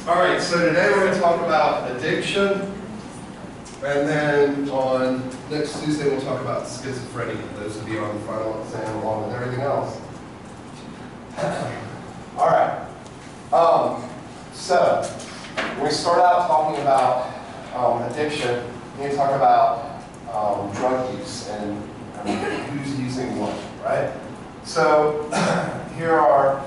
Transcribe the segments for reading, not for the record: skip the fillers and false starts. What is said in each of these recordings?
All right, so today we're going to talk about addiction, and then on next Tuesday we'll talk about schizophrenia. Those will be on the final exam along with everything else. All right. So when we start out talking about addiction, we need to talk about drug use and who's using what, right? So here are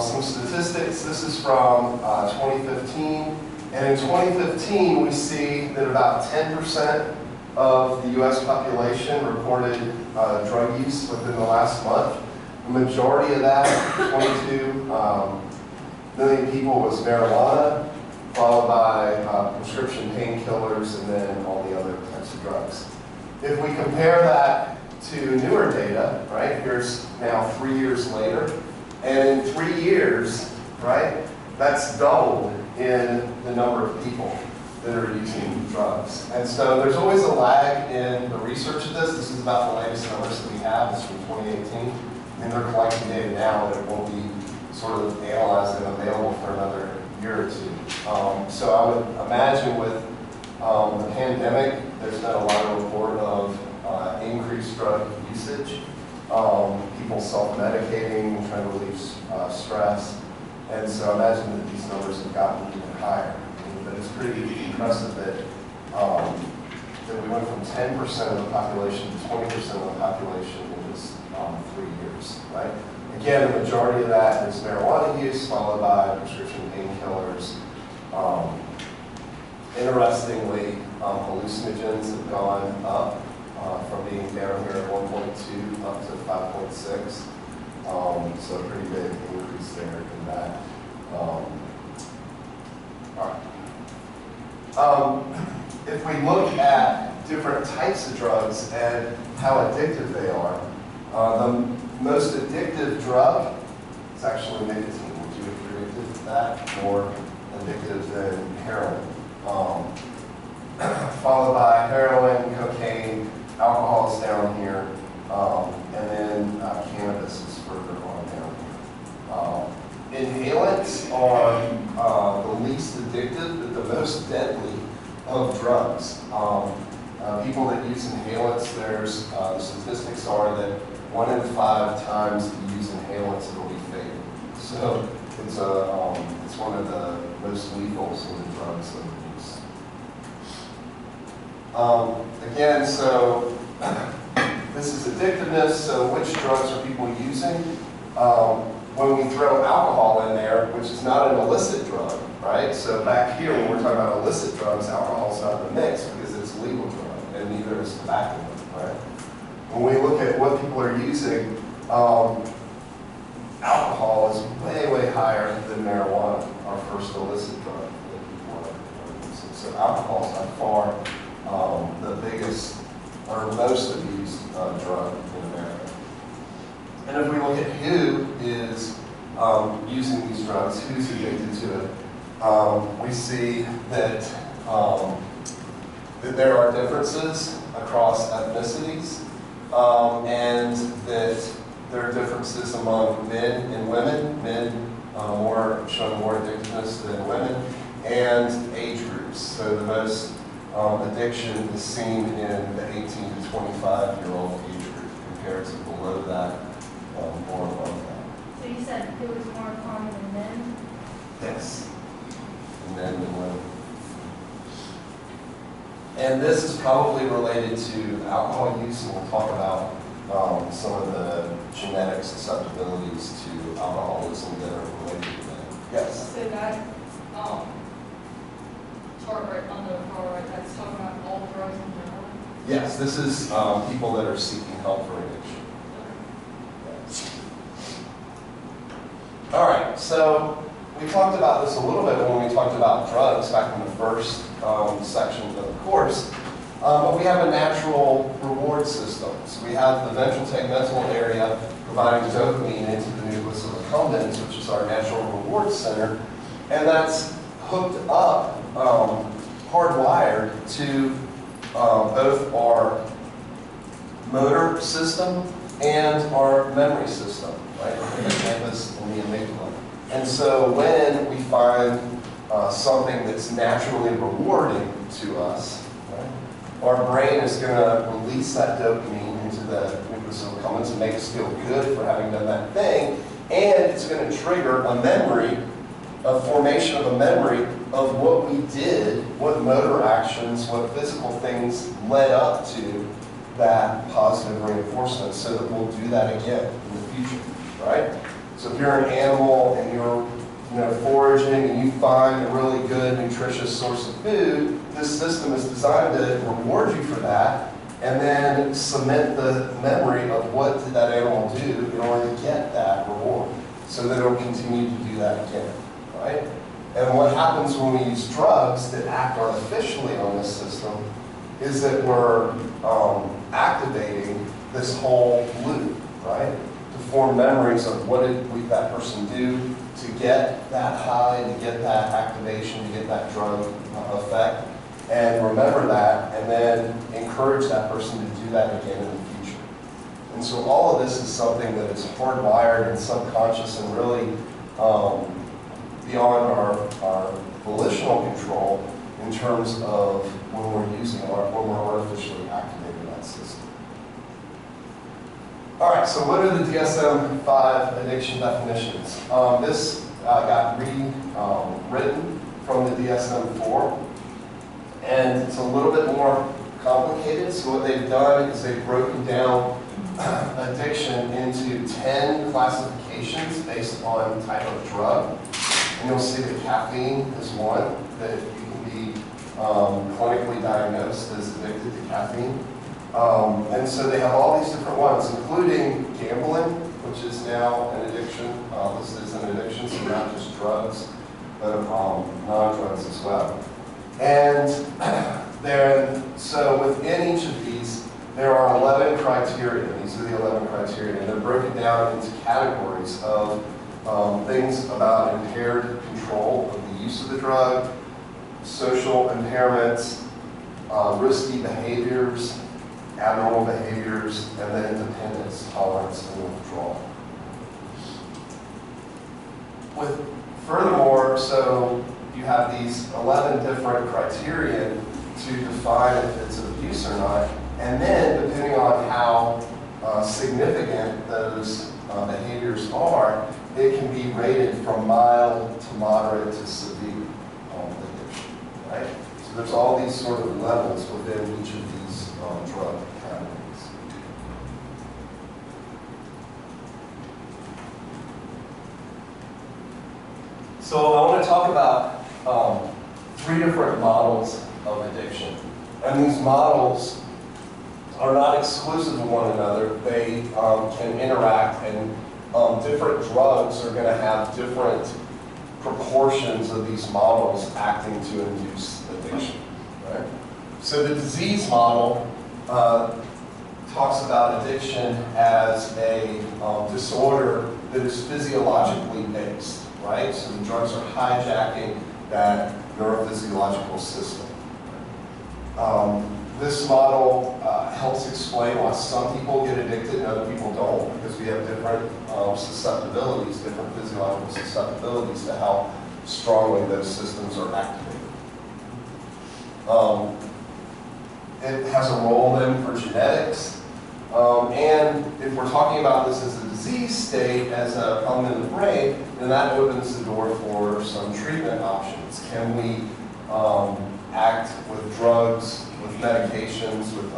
some statistics. This is from 2015. And in 2015, we see that about 10% of the U.S. population reported drug use within the last month. The majority of that, 22 million people, was marijuana, followed by prescription painkillers, and then all the other types of drugs. If we compare that to newer data, right, here's now 3 years later, and in 3 years, right, that's doubled in the number of people that are using drugs. And so there's always a lag in the research of this. This is about the latest numbers that we have. This is from 2018. And they're collecting data now that won't be sort of analyzed and available for another year or two. So I would imagine with the pandemic, there's been a lot of report of increased drug usage, people self-medicating, trying to relieve stress. And so I imagine that these numbers have gotten even higher. But it's pretty impressive that we went from 10% of the population to 20% of the population in just 3 years, right? Again, the majority of that is marijuana use, followed by prescription painkillers. Interestingly, hallucinogens have gone up from being down here at 1.2 up to 5.6. So a pretty big increase there in that. All right. If we look at different types of drugs and how addictive they are, the most addictive drug is actually nicotine. Would you have predicted that? More addictive than heroin. Followed by heroin, cocaine, alcohol is down here, and then cannabis is further on down here. Inhalants are the least addictive, but the most deadly of drugs. People that use inhalants, there's the statistics are that 1 in 5 times you use inhalants, it'll be fatal. So it's one of the most lethal sort of drugs that we use. Again, so this is addictiveness. So which drugs are people using? When we throw alcohol in there, which is not an illicit drug, right? So back here, when we're talking about illicit drugs, alcohol is not in the mix because it's a legal drug, and neither is tobacco, right? When we look at what people are using, alcohol is way, way higher than marijuana, our first illicit drug that people are using. So alcohol is by far the biggest or most abused drug in America. And if we look at who is using these drugs, who's addicted to it, we see that, that there are differences across ethnicities, and that there are differences among men and women. Men show more addictiveness than women, and age groups. So the most addiction is seen in the 18 to 25-year-old age group compared to below that or above that. So you said it was more common in men? Yes, in men than women. And this is probably related to alcohol use, and we'll talk about some of the genetic susceptibilities to alcoholism that are related to that. Yes? So that chart right on the far right, that's talking about all drugs in general? Yes, this is people that are seeking help for addiction. All right, so we talked about this a little bit when we talked about drugs back in the first section of the course, but we have a natural reward system. So we have the ventral tegmental area providing dopamine into the nucleus of accumbens, which is our natural reward center, and that's hooked up, hardwired to both our motor system and our memory system, right? The hippocampus and the amygdala. And so when we find something that's naturally rewarding to us, right? Our brain is going to release that dopamine into the nucleus accumbens and make us feel good for having done that thing, and it's going to trigger a memory, a formation of a memory of what we did, what motor actions, what physical things led up to that positive reinforcement, so that we'll do that again in the future, right? So if you're an animal and you're foraging and you find a really good, nutritious source of food, this system is designed to reward you for that and then cement the memory of what did that animal do in order to get that reward, so that it'll continue to do that again, right? And what happens when we use drugs that act artificially on this system is that we're activating this whole loop, right? To form memories of what did that person do to get that high, to get that activation, to get that drug effect, and remember that, and then encourage that person to do that again in the future. And so all of this is something that is hardwired and subconscious and really beyond our volitional control in terms of when we're artificially activating that system. All right, so what are the DSM-5 addiction definitions? This got rewritten from the DSM-4, and it's a little bit more complicated. So what they've done is they've broken down addiction into 10 classifications based on type of drug. And you'll see that caffeine is one, that you can be clinically diagnosed as addicted to caffeine. And so they have all these different ones, including gambling, which is now an addiction, listed as an addiction, so not just drugs, but non-drugs as well. And so within each of these, there are 11 criteria. These are the 11 criteria, and they're broken down into categories of things about impaired control of the use of the drug, social impairments, risky behaviors, abnormal behaviors, and then dependence, tolerance, and withdrawal. Furthermore, so you have these 11 different criteria to define if it's abuse or not, and then depending on how significant those behaviors are, it can be rated from mild to moderate to severe addiction, right? So there's all these sort of levels within each of these drug categories. So I want to talk about 3 different models of addiction. And these models are not exclusive of one another. They can interact, and different drugs are going to have different proportions of these models acting to induce addiction, right? So the disease model talks about addiction as a disorder that is physiologically based, right? So the drugs are hijacking that neurophysiological system. This model helps explain why some people get addicted and other people don't, because we have different susceptibilities, different physiological susceptibilities to how strongly those systems are activated. It has a role then for genetics, and if we're talking about this as a disease state, as a problem in the brain, then that opens the door for some treatment options. Can we act with drugs, with medications, with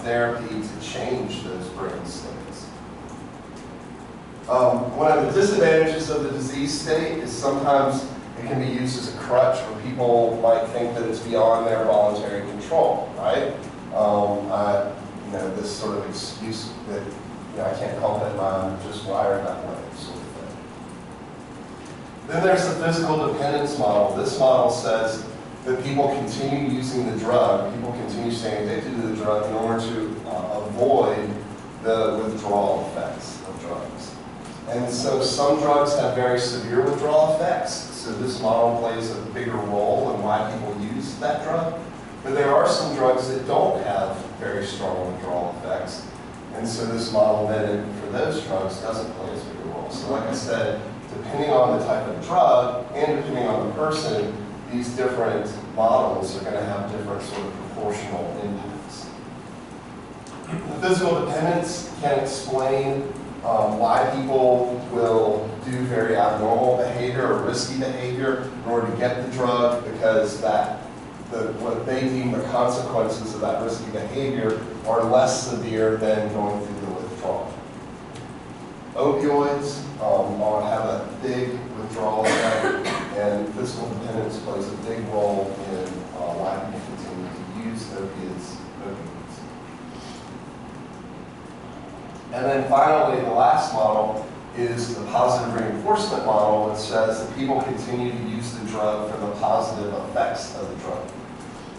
therapy to change those brain states? One of the disadvantages of the disease state is sometimes it can be used as a crutch, where people might think that it's beyond their voluntary control, right? This sort of excuse that I can't help it, I'm just wired that way, sort of thing. Then there's the physical dependence model. This model says that people continue using the drug, people continue staying addicted to the drug in order to avoid the withdrawal effects of drugs. And so some drugs have very severe withdrawal effects, so this model plays a bigger role in why people use that drug. But there are some drugs that don't have very strong withdrawal effects, and so this model then for those drugs doesn't play as big a role. abnormal. So like I said, depending on the type of drug and depending on the person, these different models are going to have different sort of proportional impacts. The physical dependence can explain why people will do very abnormal behavior or risky behavior in order to get the drug, because what they deem the consequences of that risky behavior are less severe than going through the withdrawal. Opioids have a big withdrawal effect, and physical dependence plays a big role in why people continue to use opioids. And then finally, the last model is the positive reinforcement model, which says that people continue to use the drug for the positive effects of the drug.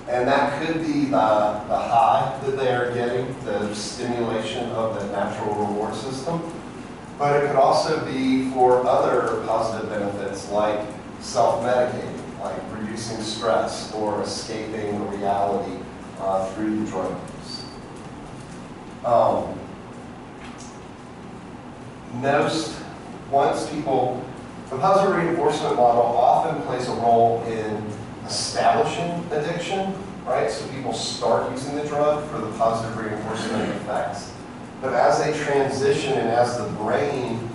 And that could be the high that they are getting, the stimulation of the natural reward system. But it could also be for other positive benefits like self-medicating, like reducing stress or escaping the reality through the drug use. The positive reinforcement model often plays a role in establishing addiction, right? So people start using the drug for the positive reinforcement effects. But as they transition and as the brain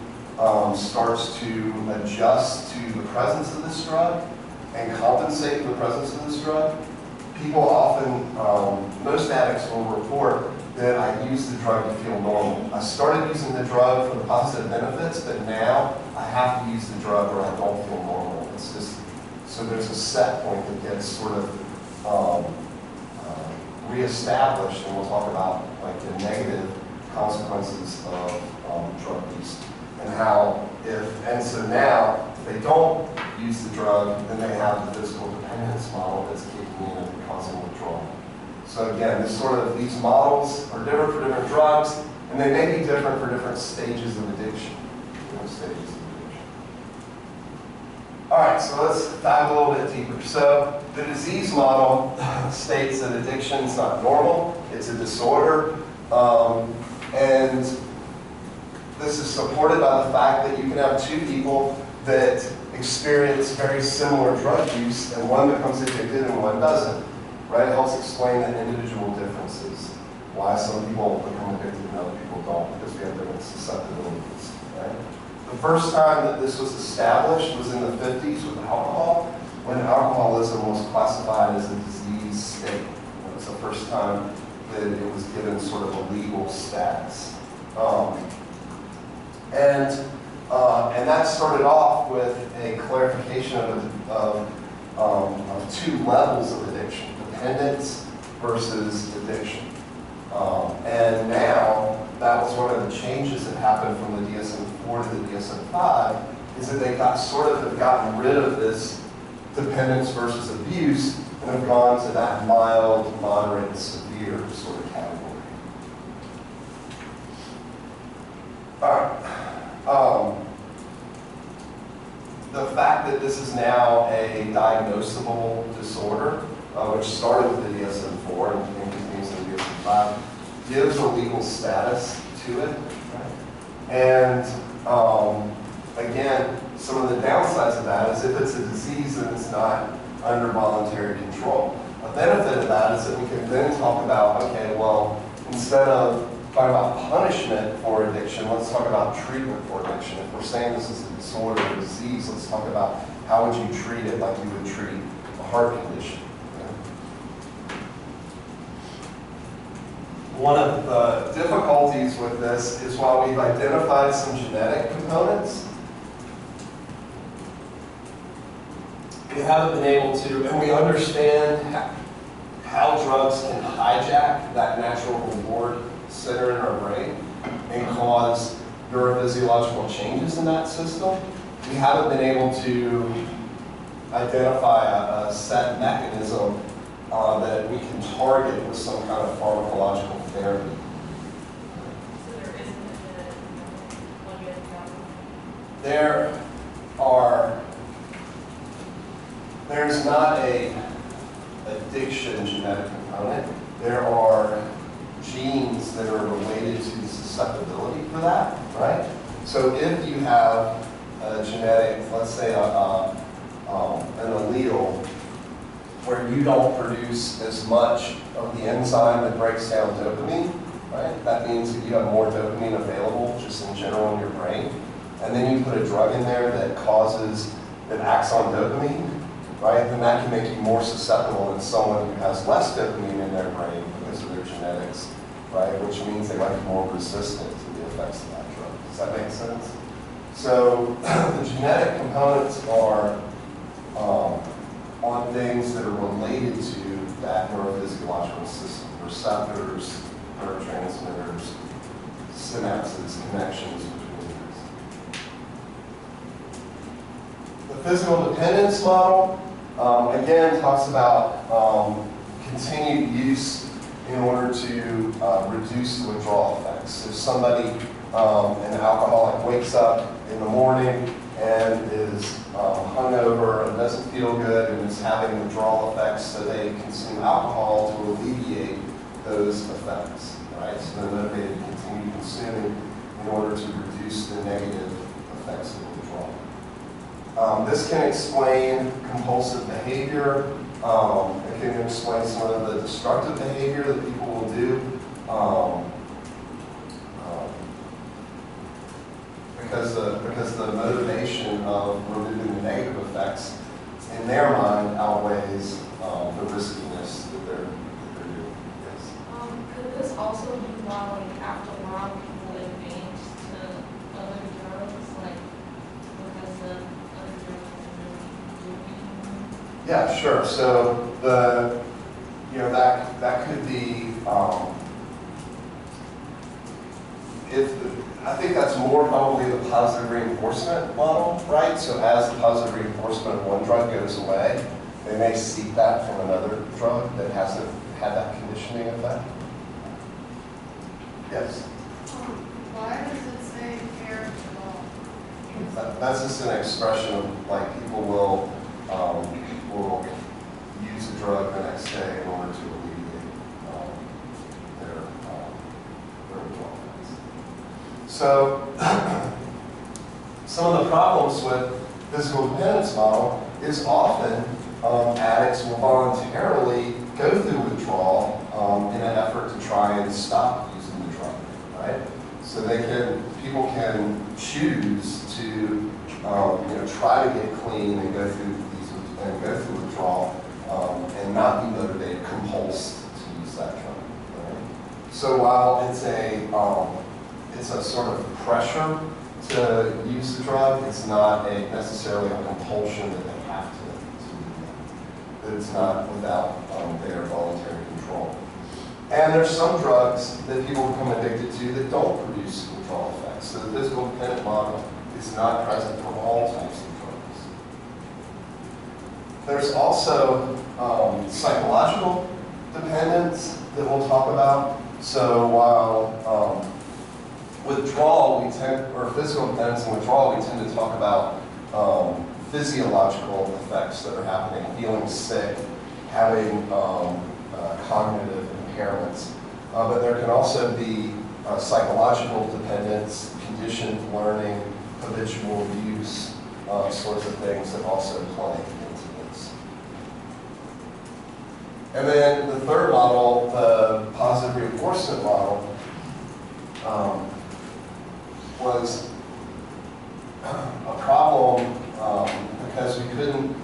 starts to adjust to the presence of this drug and compensate for the presence of this drug, people often, most addicts will report that I use the drug to feel normal. I started using the drug for the positive benefits, but now I have to use the drug or I don't feel normal. It's just, so there's a set point that gets sort of reestablished, and we'll talk about like the negative consequences of drug use and how so now if they don't use the drug, then they have the physical dependence model that's kicking in and causing withdrawal. So again, these models are different for different drugs, and they may be different for different stages of addiction. All right, so let's dive a little bit deeper. So the disease model states that addiction is not normal, it's a disorder, and this is supported by the fact that you can have two people that experience very similar drug use, and one becomes addicted and one doesn't. Right? It helps explain the individual differences, why some people become addicted and other people don't, because we have different susceptibilities. Right? The first time that this was established was in the 50s with alcohol, when alcoholism was classified as a disease state. It was the first time that it was given sort of a legal status. And that started off with a clarification of two levels of addiction: dependence versus addiction. And now, that was one of the changes that happened from the DSM-4 to the DSM-5, is that they have gotten rid of this dependence versus abuse and have gone to that mild, moderate, and severe sort of category. All right. The fact that this is now a diagnosable disorder, which started with the DSM-4 and continues in the DSM-5, gives a legal status to it. Right? And again, some of the downsides of that is if it's a disease and it's not under voluntary control. A benefit of that is that we can then talk about, okay, well, instead of talking about punishment for addiction, let's talk about treatment for addiction. If we're saying this is a disorder or disease, let's talk about how would you treat it like you would treat a heart condition. One of the difficulties with this is while we've identified some genetic components, we haven't been able to, and we understand how drugs can hijack that natural reward center in our brain and cause neurophysiological changes in that system. We haven't been able to identify a set mechanism that we can target with some kind of pharmacological therapy. So there isn't a genetic plug-in there's not a addiction genetic component. There are genes that are related to the susceptibility for that, right? So if you have a genetic, let's say an allele where you don't produce as much of the enzyme that breaks down dopamine, right? That means that you have more dopamine available just in general in your brain. And then you put a drug in there that acts on dopamine, right? Then that can make you more susceptible than someone who has less dopamine in their brain because of their genetics, right? Which means they might be more resistant to the effects of that drug. Does that make sense? So the genetic components are on things that are related to that neurophysiological system: receptors, neurotransmitters, synapses, connections between these. The physical dependence model, again, talks about continued use in order to reduce the withdrawal effects. If somebody, an alcoholic, wakes up in the morning and is hungover and doesn't feel good and is having withdrawal effects, so they consume alcohol to alleviate those effects, right? So they're motivated to continue consuming in order to reduce the negative effects of withdrawal. This can explain compulsive behavior. It can explain some of the destructive behavior that people will do. Because the motivation of removing the negative effects in their mind outweighs the riskiness that they're doing. Yes. Could this also be why, like, after a while, people advance to other drugs, like, because the other drugs are really doing? Yeah, sure. So that could be I think that's more probably the positive reinforcement model, right? So as the positive reinforcement of one drug goes away, they may seek that from another drug that hasn't had that conditioning effect. Yes? Why does it say care to That's just an expression of, like, people will use a drug the next day in order to alleviate their withdrawal effects. So some of the problems with physical dependence model is often addicts will voluntarily go through withdrawal in an effort to try and stop using the drug, right? So people can choose to try to get clean and go through withdrawal and not be motivated, compulsed to use that drug. Right? So while it's a sort of pressure to use the drug, it's not necessarily a compulsion that they have to do that. That it's not without their voluntary control. And there's some drugs that people become addicted to that don't produce withdrawal effects. So the physical dependent model is not present for all types of drugs. There's also psychological dependence that we'll talk about. So while withdrawal, or physical dependence and withdrawal, we tend to talk about physiological effects that are happening, feeling sick, having cognitive impairments. But there can also be psychological dependence, conditioned learning, habitual abuse, sorts of things that also play into this. And then the third model, the positive reinforcement model, was a problem because we couldn't,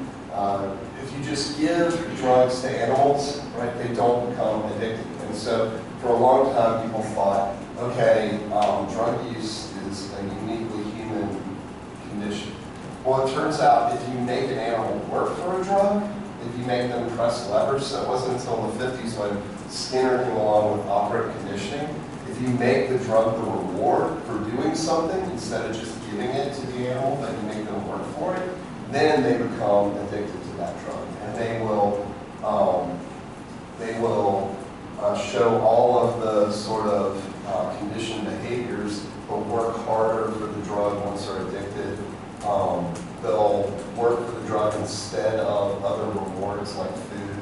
if you just give drugs to animals, right, they don't become addicted. And so for a long time people thought, okay, drug use is a uniquely human condition. Well, it turns out if you make an animal work for a drug, if you make them press levers, so it wasn't until the 50s when Skinner came along with operant conditioning. If you make the drug the reward for doing something instead of just giving it to the animal, but you make them work for it, then they become addicted to that drug. And they will show all of the sort of conditioned behaviors, but work harder for the drug once they're addicted. They'll work for the drug instead of other rewards like food.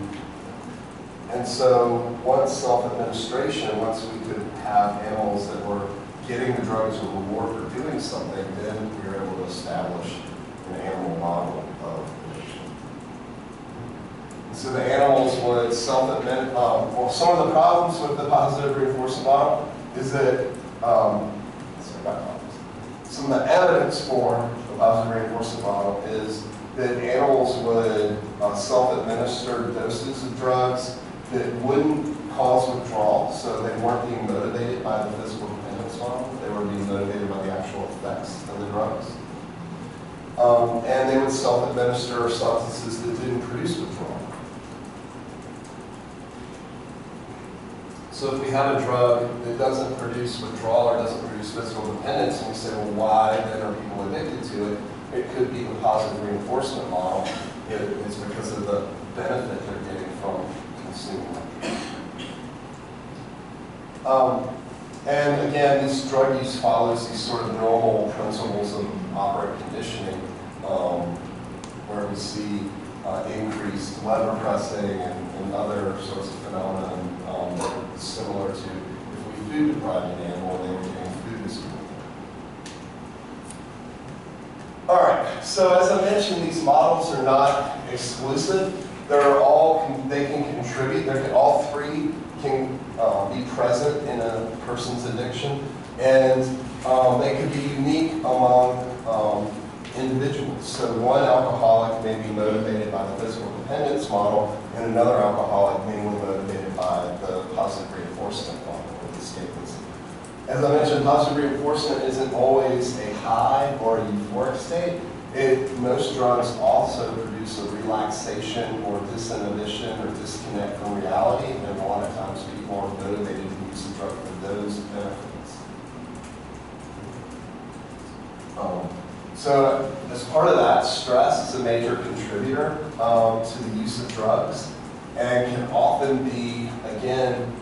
And so once self-administration, once we could have animals that were getting the drug as a reward for doing something, then we were able to establish an animal model of addiction. So the animals would self-admit, well, some of the problems with the positive reinforcement model is that, some of the evidence for the positive reinforcement model is that animals would self-administer doses of drugs that wouldn't cause withdrawal, so they weren't being motivated by the physical dependence model, they were being motivated by the actual effects of the drugs. And they would self-administer substances that didn't produce withdrawal. So if we have a drug that doesn't produce withdrawal or doesn't produce physical dependence, and we say, well, why then are people addicted to it? It could be the positive reinforcement model. It's because of the benefit they're getting from consuming it. And again, this drug use follows these sort of normal principles of operant conditioning, where we see increased lever pressing and other sorts of phenomena that are similar to if we food deprive an animal and they were getting food as well. All right, so as I mentioned, these models are not exclusive. They can contribute. All three can be present in a person's addiction, and they could be unique among individuals. So one alcoholic may be motivated by the physical dependence model, and another alcoholic may be motivated by the positive reinforcement model, or the escapism. As I mentioned, positive reinforcement isn't always a high or a euphoric state. Most drugs also produce a relaxation or disinhibition or disconnect from reality, and a lot of times people are motivated to use the drug for those benefits. So as part of that, stress is a major contributor to the use of drugs, and can often be, again,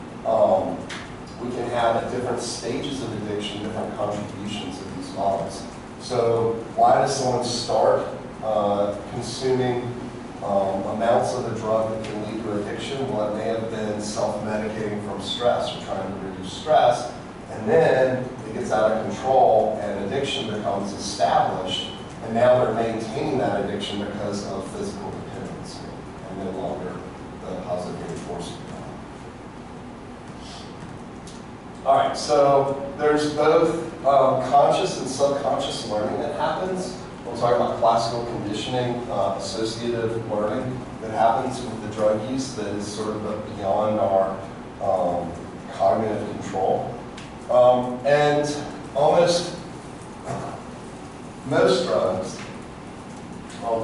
we can have at different stages of addiction, different contributions of these models. So why does someone start consuming amounts of a drug that can lead to addiction? Well, it may have been self-medicating from stress or trying to reduce stress, and then it gets out of control and addiction becomes established, and now they're maintaining that addiction because of physical dependency and no longer the positive reinforcement. All right, so there's both conscious and subconscious learning that happens. We'll talk about classical conditioning, associative learning that happens with the drug use that is sort of beyond our cognitive control. And almost most drugs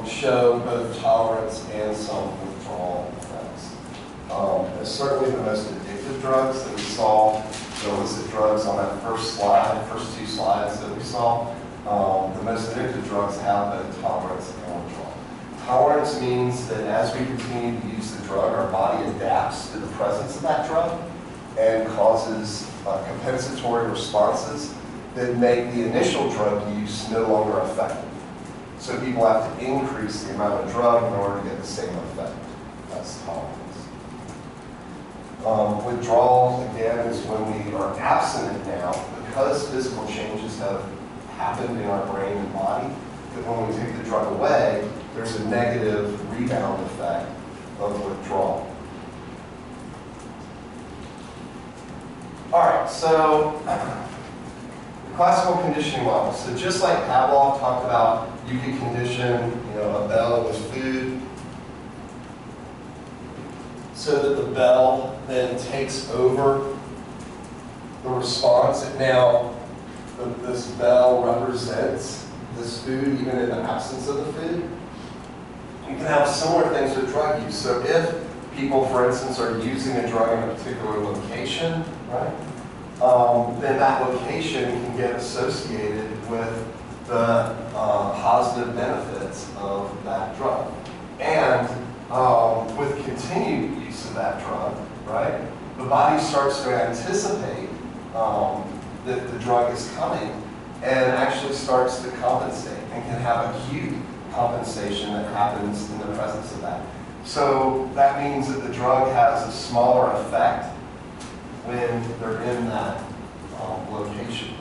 show both tolerance and some withdrawal effects. Certainly the most addictive drugs that we saw, the illicit drugs on that first two slides that we saw, the most addictive drugs have both tolerance and withdrawal. Tolerance means that as we continue to use the drug, our body adapts to the presence of that drug and causes compensatory responses that make the initial drug use no longer effective. So people have to increase the amount of drug in order to get the same effect. That's tolerance. Withdrawal, again, is when we are abstinent now, because physical changes have happened in our brain and body, that when we take the drug away, there's a negative rebound effect of withdrawal. All right, so the classical conditioning model. So just like Pavlov talked about, you can condition, a bell with food, so that the bell then takes over the response. And now this bell represents this food, even in the absence of the food. You can have similar things with drug use. So if people, for instance, are using a drug in a particular location, right, then that location can get associated with the positive benefits of that drug. And with continued use of that drug, right, the body starts to anticipate that the drug is coming and actually starts to compensate and can have acute compensation that happens in the presence of that. So that means that the drug has a smaller effect when they're in that location.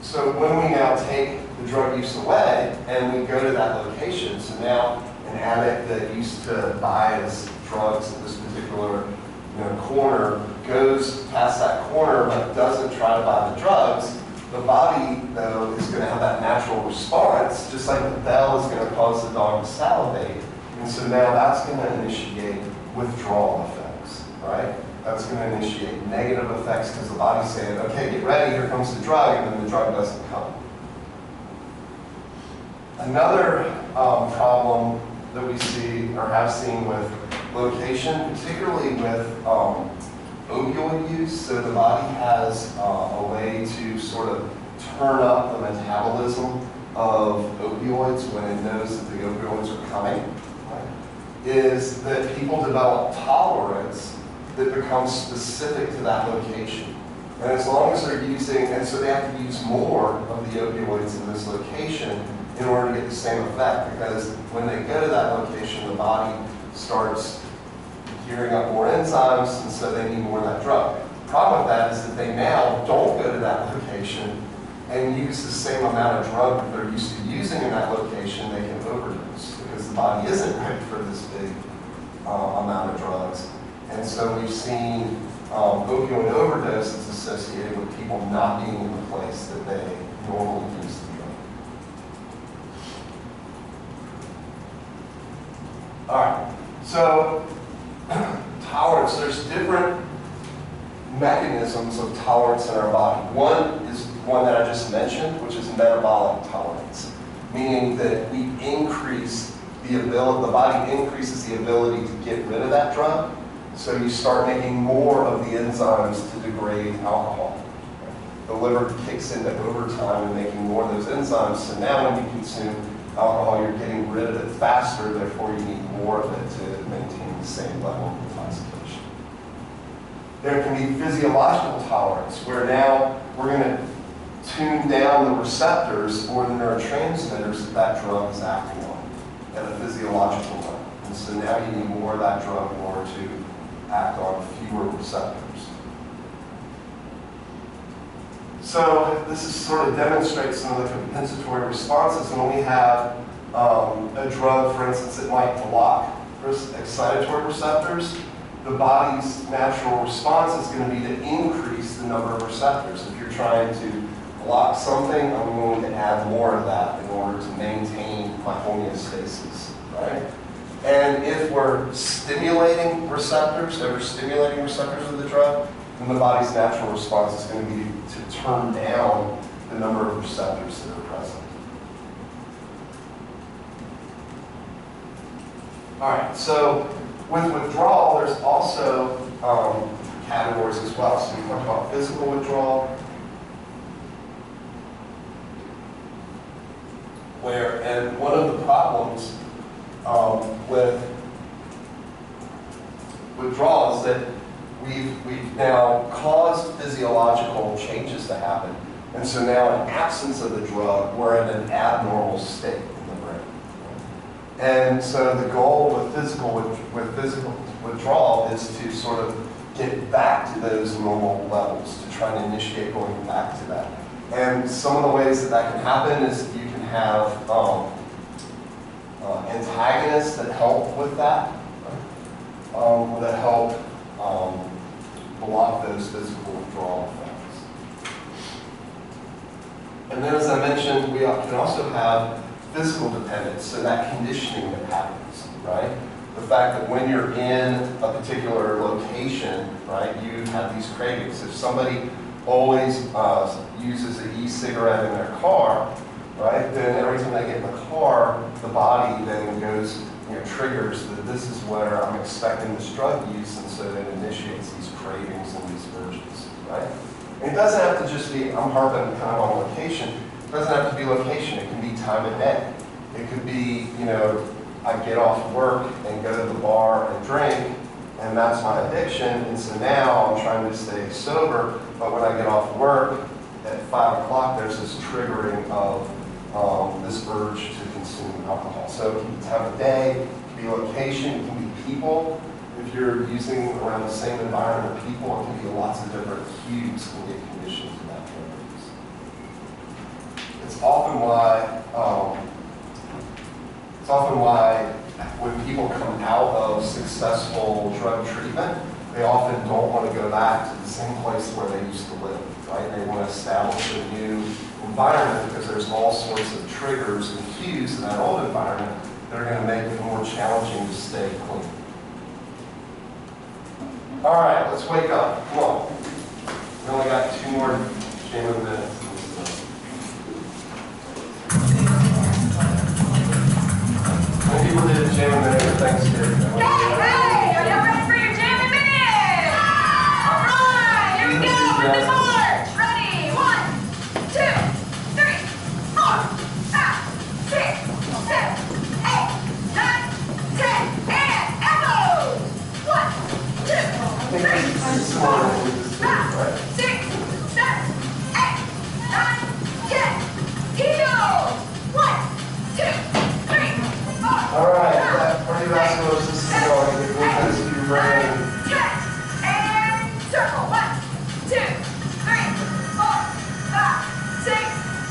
So when we now take the drug use away and we go to that location, so now an addict that used to buy his drugs at this particular corner goes past that corner but doesn't try to buy the drugs, the body, though, is going to have that natural response, just like the bell is going to cause the dog to salivate. And so now that's going to initiate withdrawal effects, right? That's going to initiate negative effects because the body's saying, okay, get ready, here comes the drug, and then the drug doesn't come. Another problem that we see or have seen with location, particularly with opioid use, so the body has a way to sort of turn up the metabolism of opioids when it knows that the opioids are coming, right? Is that people develop tolerance that becomes specific to that location. And as long as they're using, and so they have to use more of the opioids in this location in order to get the same effect, because when they go to that location, the body starts gearing up more enzymes, and so they need more of that drug. The problem with that is that they now don't go to that location and use the same amount of drug that they're used to using in that location. They can overdose because the body isn't ready for this big amount of drugs. And so we've seen opioid overdoses associated with people not being in the place that they normally use the drug. All right, so tolerance, there's different mechanisms of tolerance in our body. One is one that I just mentioned, which is metabolic tolerance, meaning that we increase the ability, the body increases the ability to get rid of that drug. So you start making more of the enzymes to degrade alcohol. The liver kicks into overtime and making more of those enzymes. So now when you consume alcohol, you're getting rid of it faster, therefore you need more of it to maintain the same level of intoxication. There can be physiological tolerance, where now we're going to tune down the receptors or the neurotransmitters that that drug is acting on at a physiological level. And so now you need more of that drug in order to act on fewer receptors. So this is sort of demonstrates some of the compensatory responses. When we have a drug, for instance, that might block excitatory receptors, the body's natural response is going to be to increase the number of receptors. If you're trying to block something, I'm going to add more of that in order to maintain my homeostasis, right? And if we're stimulating receptors, overstimulating receptors of the drug, then the body's natural response is going to be to turn down the number of receptors that are present. All right, so with withdrawal, there's also categories as well. So we talked about physical withdrawal, and one of the problems with withdrawal is that we've now caused physiological changes to happen. And so now in absence of the drug, we're in an abnormal state in the brain. And so the goal with physical withdrawal is to sort of get back to those normal levels, to try and initiate going back to that. And some of the ways that that can happen is you can have antagonists that help with that, that help block those physical withdrawal effects. And then, as I mentioned, we can also have physical dependence, so that conditioning that happens, right? The fact that when you're in a particular location, right, you have these cravings. If somebody always uses an e-cigarette in their car, right, then every time they get in the car, the body then goes, triggers that this is where I'm expecting this drug use, and so it initiates these cravings and these urges, right? And it doesn't have to just be, I'm harping kind of on location, it doesn't have to be location, it can be time of day. It could be, I get off work and go to the bar and drink, and that's my addiction, and so now I'm trying to stay sober, but when I get off work at 5 o'clock, there's this triggering of this urge to consume alcohol. So it can be time of day, it can be location, it can be people. if you're using around the same environment of people, it can be lots of different hues can get conditions in that drug use. It's often why when people come out of successful drug treatment, they often don't want to go back to the same place where they used to live, right? They want to establish a new environment because there's all sorts of triggers and cues in that old environment that are going to make it more challenging to stay clean. All right, let's wake up. Come on. We only got 2 more jamming minutes. How many people did a jamming minute for Thanksgiving? Hey, are y'all ready for your jamming minute? All right, here we go with the march. Ready? 1, 2, 3, 4, 5, 6, 7, 8, 9, 10, and elbows. 1, 2, 3, 4, 5, 6, 7, 8, 9, 10. Heels. 1, 2, 3, 4. All right, that cardiovascular system going. Get glucose to your brain. And circle. 1, 2, 3, 4, 5, 6,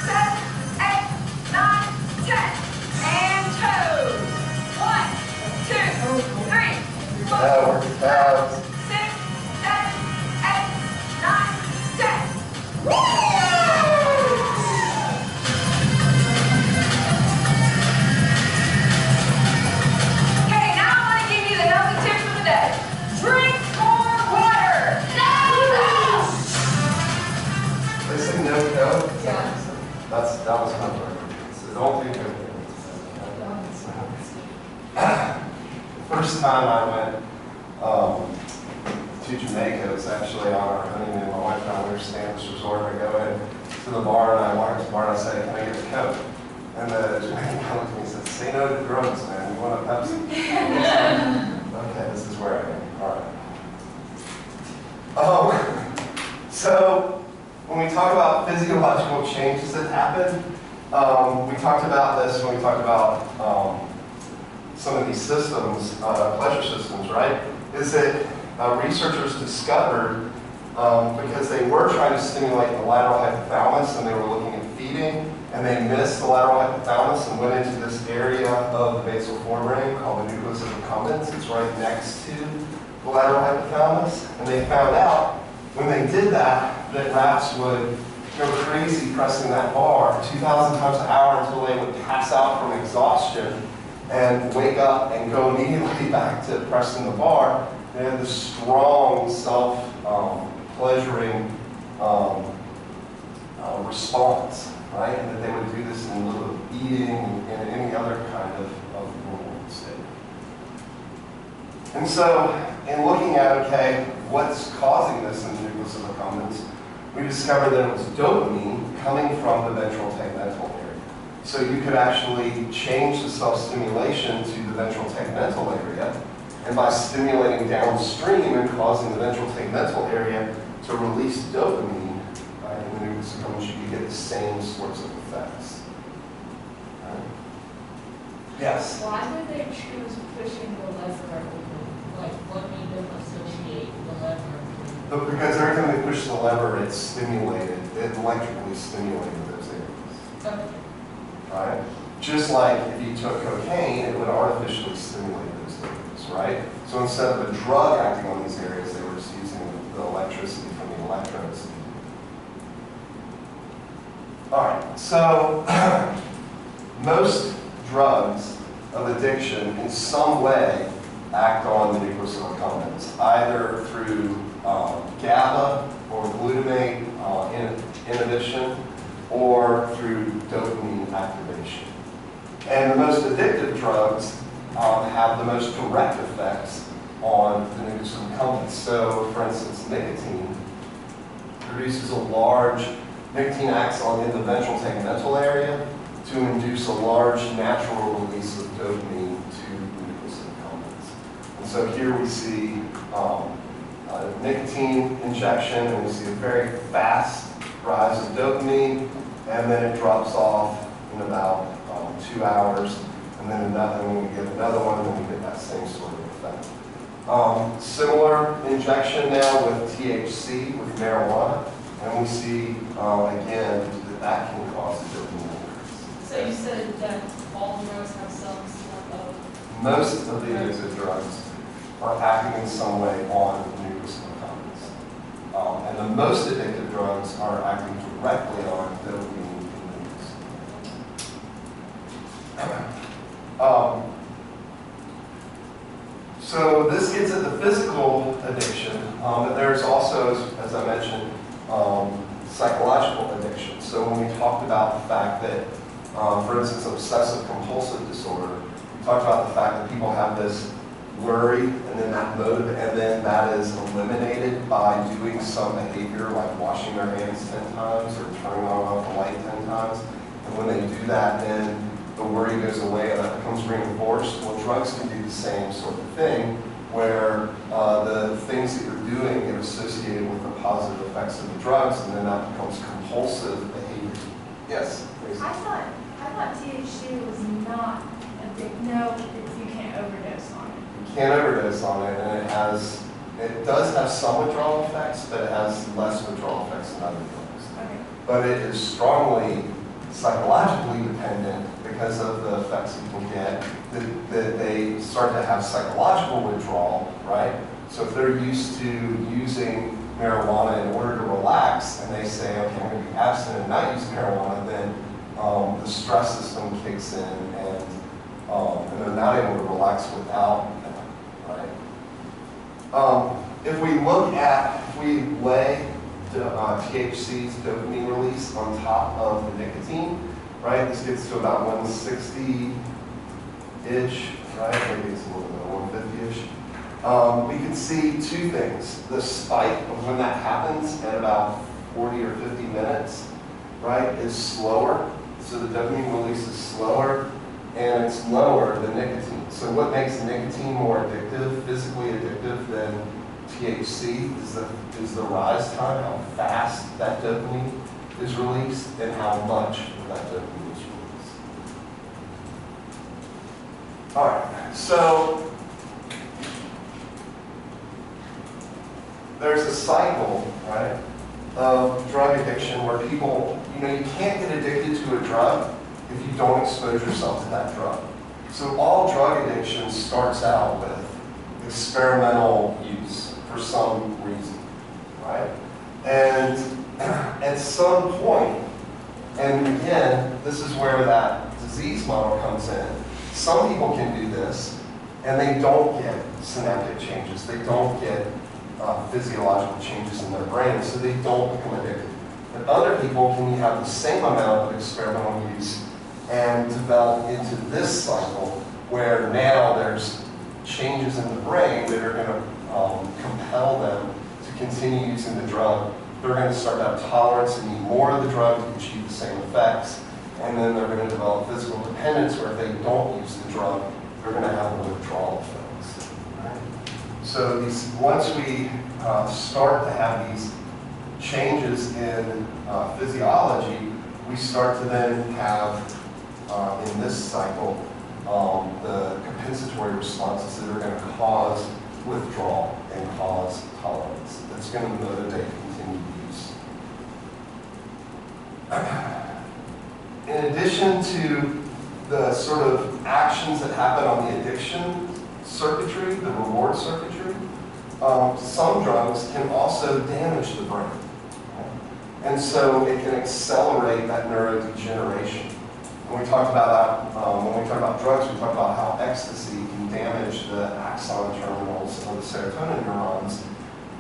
7, 8, 9, 10. And toes. 1, 2, 3, 4, Now work your calves. 6, 7, 8, 9, 10. Woo! Okay, now I want to give you the healthy tips for the day. Drink more water. They say no Coke. Yeah. That was my word. So don't do Coke. First time I went to Jamaica, it was actually on our honeymoon. My wife and I were staying at this resort. I go in to the bar and I walk to the bar and I say, "Can I get a Coke?" And the Jamaican guy looked at me and said, "Say no to drugs, man. You want a Pepsi?" Okay, this is where I am. All right. So when we talk about physiological changes that happen, we talked about this when we talked about some of these systems, pleasure systems, right? Is that researchers discovered, because they were trying to stimulate the lateral hypothalamus and they were looking at feeding, and they missed the lateral hypothalamus and went into this area of the basal forebrain called the nucleus accumbens. It's right next to the lateral hypothalamus. And they found out when they did that, that rats would go crazy pressing that bar 2,000 times an hour until they would pass out from exhaustion and wake up and go immediately back to pressing the bar. They had this strong self-pleasuring response, right? And that they would do this in lieu of eating and any other kind of normal state. And so, in looking at, okay, what's causing this in the nucleus accumbens, we discovered that it was dopamine coming from the ventral tegmental area. So you could actually change the self-stimulation to the ventral tegmental area, and by stimulating downstream and causing the ventral tegmental area to release dopamine in the nucleus accumbens, you could get the same sorts of effects. Right? Yes? Why did they choose pushing the lever? Like, what made them associate the lever? Because every time they push the lever, it's stimulated, it electrically stimulated those areas. Okay. Right? Just like if you took cocaine, it would artificially stimulate those areas, right? So instead of a drug acting on these areas, they were just using the electricity from the electrodes. All right, so most drugs of addiction in some way act on the nucleus accumbens, either through GABA or glutamate inhibition, or through dopamine activation. And the most addictive drugs have the most direct effects on the nucleus accumbens. So, for instance, nicotine acts in the ventral tegmental area to induce a large natural release of dopamine to the nucleus accumbens. And so here we see nicotine injection, and we see a very fast rise of dopamine, and then it drops off in about 2 hours, and then when we get another one, then we get that same sort of effect. Similar injection now with THC, with marijuana, and we see, again, that can cause a dopamine increase. So you said that all drugs have some sort of... Most of the addictive drugs are acting in some way on the nucleus accumbens. And the most addictive drugs are acting directly on dopamine in the nucleus. So this gets at the physical addiction, but there's also, as I mentioned, psychological addiction. So when we talked about the fact that, for instance, obsessive compulsive disorder, we talked about the fact that people have this worry and then that motive, and then that is eliminated by doing some behavior like washing their hands 10 times or turning on and off the light 10 times. And when they do that, then the worry goes away and that becomes reinforced. Well, drugs can do the same sort of thing, where the things that you're doing get associated with the positive effects of the drugs, and then that becomes compulsive behavior. Yes? Please. I thought THC was not addictive. No, you can't overdose on it. You can't overdose on it, and it does have some withdrawal effects, but it has less withdrawal effects than other drugs. Okay. But it is strongly psychologically dependent because of the effects people get, that they start to have psychological withdrawal, right? So if they're used to using marijuana in order to relax, and they say, okay, I'm going to be abstinent and not use marijuana, then the stress system kicks in, and they're not able to relax without that, right? If we lay THC's dopamine release on top of the nicotine, right? This gets to about 160-ish, right? Maybe it's a little bit 150-ish. We can see two things. The spike of when that happens at about 40 or 50 minutes, right, is slower. So the dopamine release is slower, and it's lower than nicotine. So what makes nicotine more addictive, physically addictive than THC is the rise time, how fast that dopamine is released, and how much of that dopamine is released. All right, so there's a cycle, right, of drug addiction where people, you can't get addicted to a drug if you don't expose yourself to that drug. So all drug addiction starts out with experimental use for some reason, right? And at some point, and again, this is where that disease model comes in. Some people can do this, and they don't get synaptic changes. They don't get physiological changes in their brain, so they don't become addicted. But other people can have the same amount of experimental use and develop into this cycle where now there's changes in the brain that are going to compel them to continue using the drug. They're going to start to have tolerance and need more of the drug to achieve the same effects. And then they're going to develop physical dependence where if they don't use the drug, they're going to have the withdrawal effects. Right? So once we start to have these changes in physiology, we start to then have, in this cycle, the compensatory responses that are going to cause withdrawal and cause tolerance. That's going to motivate continued use. In addition to the sort of actions that happen on the addiction circuitry, the reward circuitry, some drugs can also damage the brain. And so it can accelerate that neurodegeneration. When we talked about that, when we talk about drugs, we talk about how ecstasy can damage the axon terminals of the serotonin neurons.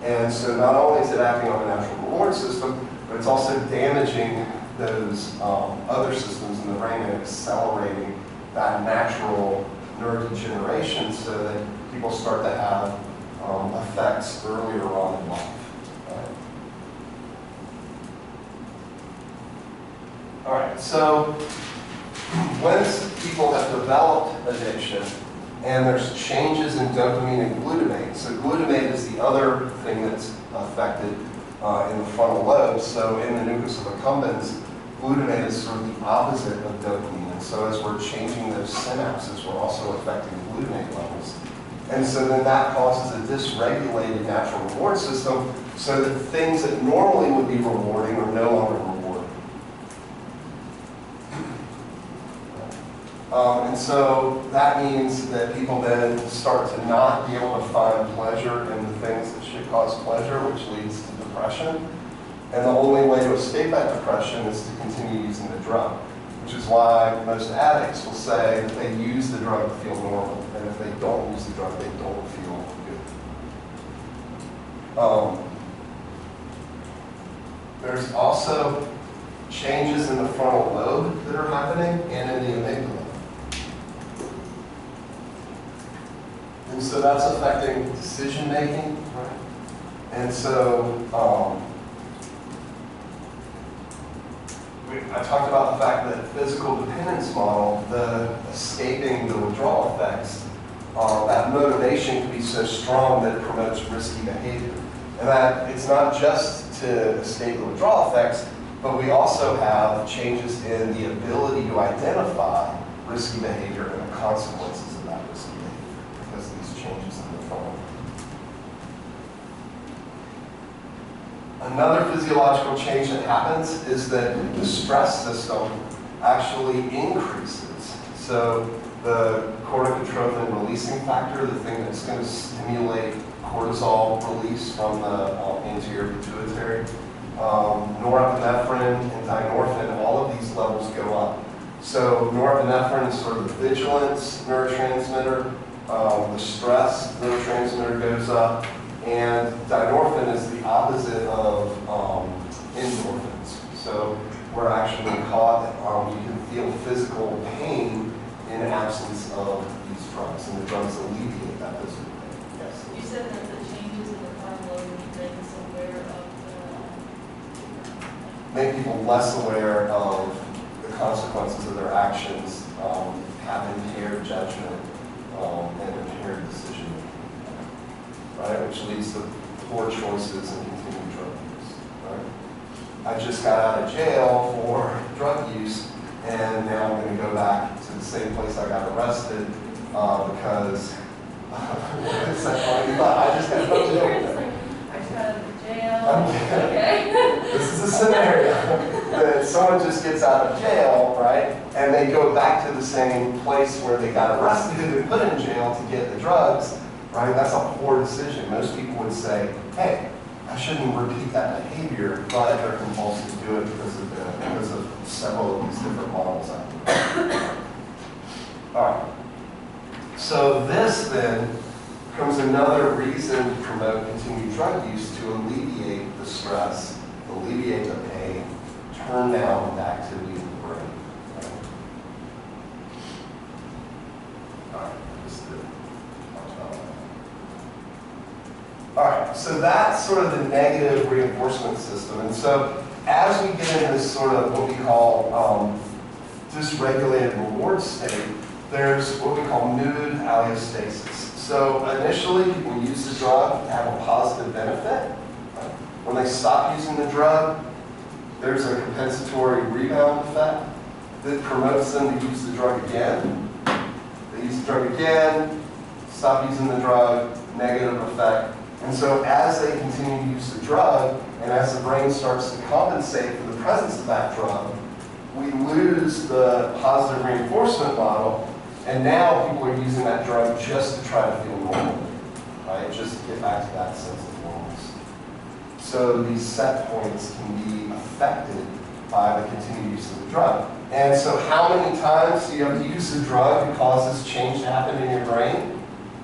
And so not only is it acting on the natural reward system, but it's also damaging those other systems in the brain and accelerating that natural neurodegeneration so that people start to have effects earlier on in life. Right? All right, so once people have developed addiction and there's changes in dopamine and glutamate, so glutamate is the other thing that's affected in the frontal lobe. So in the nucleus of accumbens, glutamate is sort of the opposite of dopamine. And so as we're changing those synapses, we're also affecting glutamate levels. And so then that causes a dysregulated natural reward system so that things that normally would be rewarding are no longer rewarding. And so that means that people then start to not be able to find pleasure in the things that should cause pleasure, which leads to depression. And the only way to escape that depression is to continue using the drug, which is why most addicts will say that they use the drug to feel normal, and if they don't use the drug, they don't feel good. There's also changes in the frontal lobe that are happening and in the amygdala. And so that's affecting decision making, right? And so I talked about the fact that physical dependence model, the escaping the withdrawal effects, that motivation can be so strong that it promotes risky behavior. And that it's not just to escape the withdrawal effects, but we also have changes in the ability to identify risky behavior and the consequences of that risky behavior because of these changes in the frontal. Another physiological change that happens is that the stress system actually increases. So the corticotrophin releasing factor, the thing that's going to stimulate cortisol release from the anterior pituitary, norepinephrine and dynorphin, all of these levels go up. So norepinephrine is sort of the vigilance neurotransmitter, the stress neurotransmitter goes up, and dynorphin is the opposite of endorphins. So we're actually caught, you can feel physical pain in absence of these drugs, and the drugs alleviate that physical pain. Yes? You said that the changes in the frontal lobe make us aware of Make people less aware of the consequences of their actions, have impaired judgment, and impaired decision making, right? Which leads to poor choices and continued drug use, right? I just got out of jail for drug use, and now I'm going to go back to the same place I got arrested because it's like, I just got out of jail. I just got out of jail. Okay. This is a scenario that someone just gets out of jail, right? And they go back to the same place where they got arrested and put in jail to get the drugs, right? That's a poor decision. Most people would say, hey, I shouldn't repeat that behavior, but they're compulsive to do it because of several of these different models out there. All right. So this then becomes another reason to promote continued drug use to alleviate the stress, alleviate the pain, turn down the activity of the brain. All right. All right, so that's sort of the negative reinforcement system. And so as we get into this sort of what we call dysregulated reward state, there's what we call mood allostasis. So initially, people use the drug to have a positive benefit. When they stop using the drug, there's a compensatory rebound effect that promotes them to use the drug again. They use the drug again, stop using the drug, negative effect. And so as they continue to use the drug, and as the brain starts to compensate for the presence of that drug, we lose the positive reinforcement model, and now people are using that drug just to try to feel normal, right? Just to get back to that sense of normalcy. So these set points can be affected by the continued use of the drug. And so how many times do you have to use the drug to cause this change to happen in your brain?